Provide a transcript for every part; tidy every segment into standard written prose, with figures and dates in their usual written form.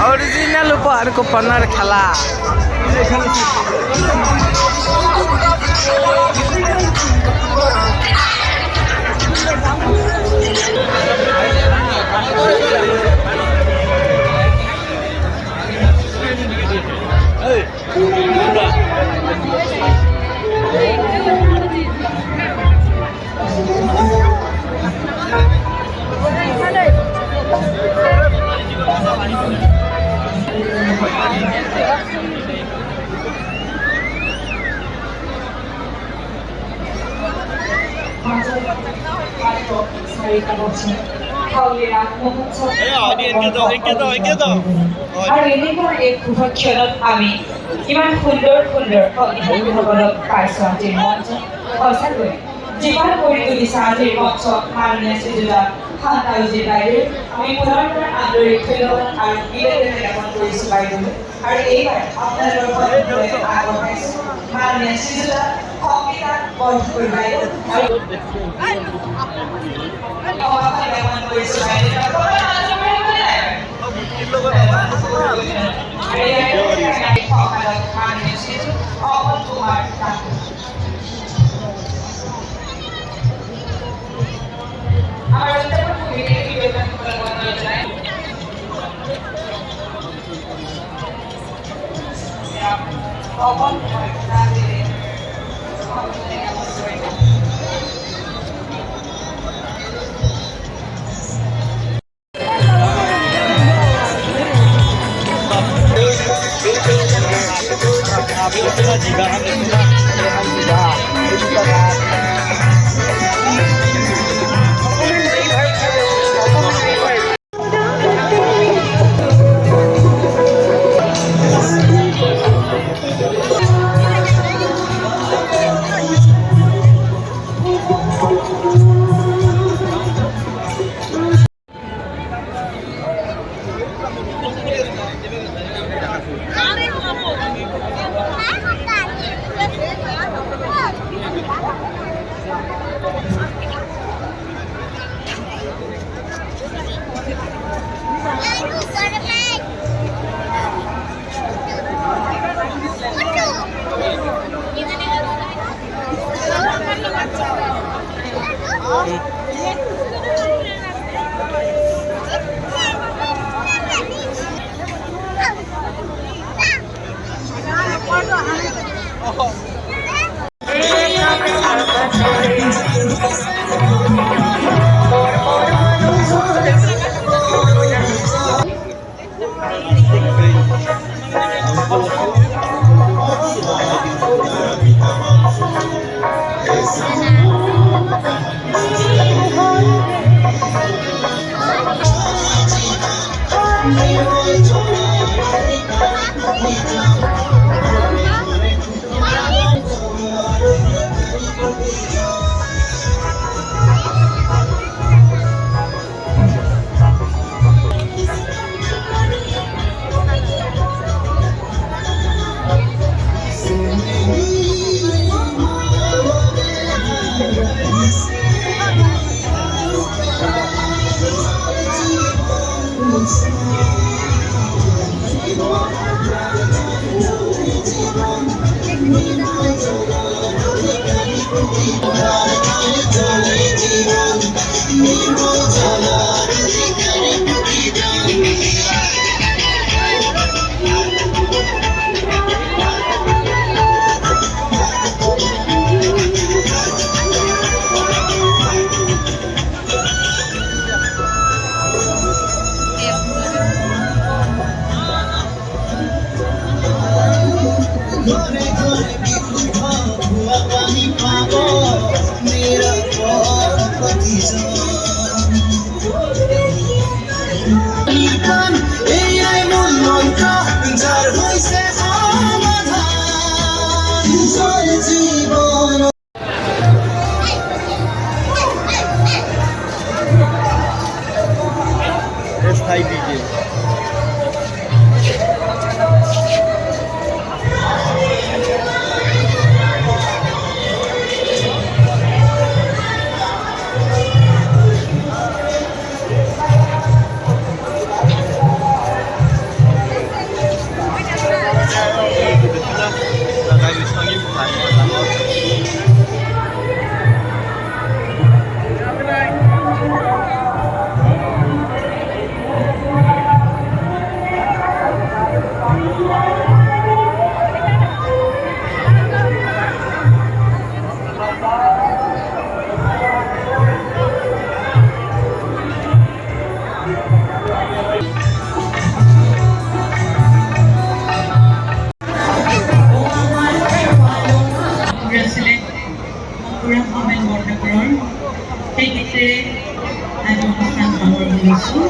Original उपहारको पनर खेला আৰু এনেকুৱা এক ক্ষণত আমি ইমান সুন্দৰ সুন্দৰ সংগীতসকলক পাইছোঁ আজিৰ মঞ্চ সঁচাকৈ যিমান কৰি তুলিছে আজিৰ মঞ্চ মাননীয় শ্ৰীযুতা শান্তাৱতী বাইদেউ আমি পুনৰ আদৰি ধন্যবাদ আৰু বিদায় জ্ঞাপন কৰিছোঁ বাইদেউ আৰু এইবাৰ আপোনালোকৰ আগবঢ়াইছোঁ মাননীয় শ্ৰীযুতা সংগীতা বৰদলৈ বাইদেউ আৰু জ্ঞাপন কৰিছোঁ বাইদেউ মন্দিৰে আজি অনুষ্ঠান আৰম্ভ কৰিছোঁ।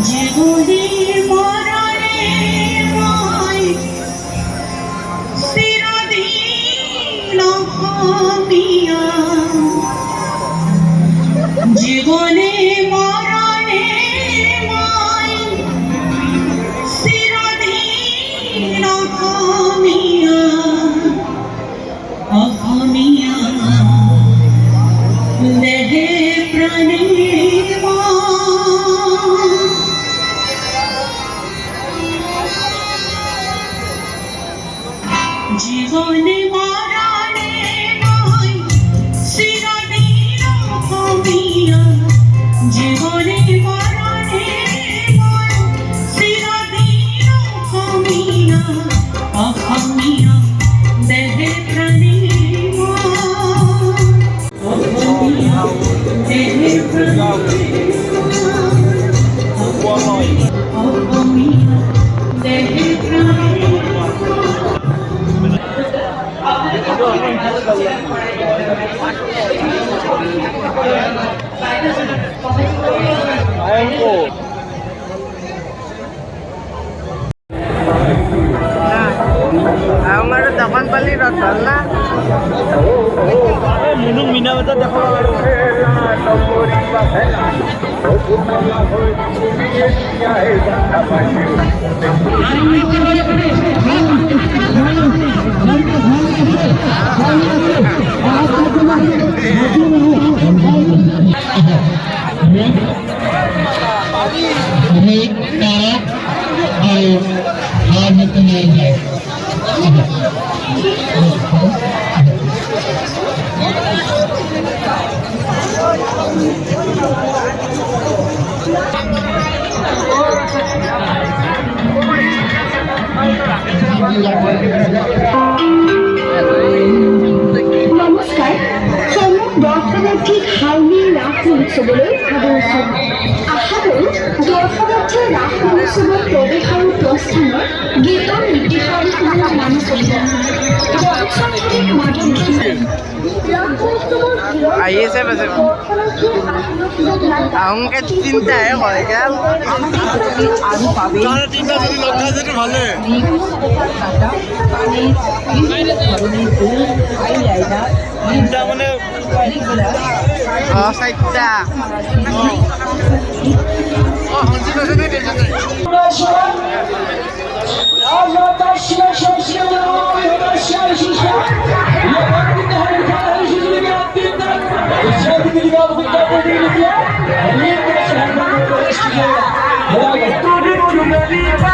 জীবনের মরণে মই চিরদিন অহমিয়া জীবনে মরণে মই চিরদিন অহমিয়া অহমিয়া দেহে প্রাণে জীবনে মরণে মই চিরদিন অহমিয়া জীবনে মরণে মই চিরদিন অহমিয়া অহমিয়া দেহে প্রাণে অহমিয়া দেহে প্রাণে অহমিয়া দেহে প্রাণে আমার দোকান পালি রতন না মুনুক মিনা বজাত দেখাব পাৰোঁ নমস্কাৰ সম্যক দৰ্শনাৰ্থী হাউলিৰ ৰাস মহোৎসৱলৈ আদৰিছোঁ। আশা কৰোঁ দৰ্শনাৰ্থীয়ে ৰাস মহোৎসৱত প্ৰৱেশ আৰু প্ৰস্থানৰ গীতৰ নীতিশালীসমূহ মানি চলিব। দৰ্শনাৰ্থীক মাদক আহিছে পাছে আহোঁকে তিনিটাহে হয় গেল তিনিটা যদি লগ খাই যদি ভালে তিনিটা মানে চাৰিটা Todo mundo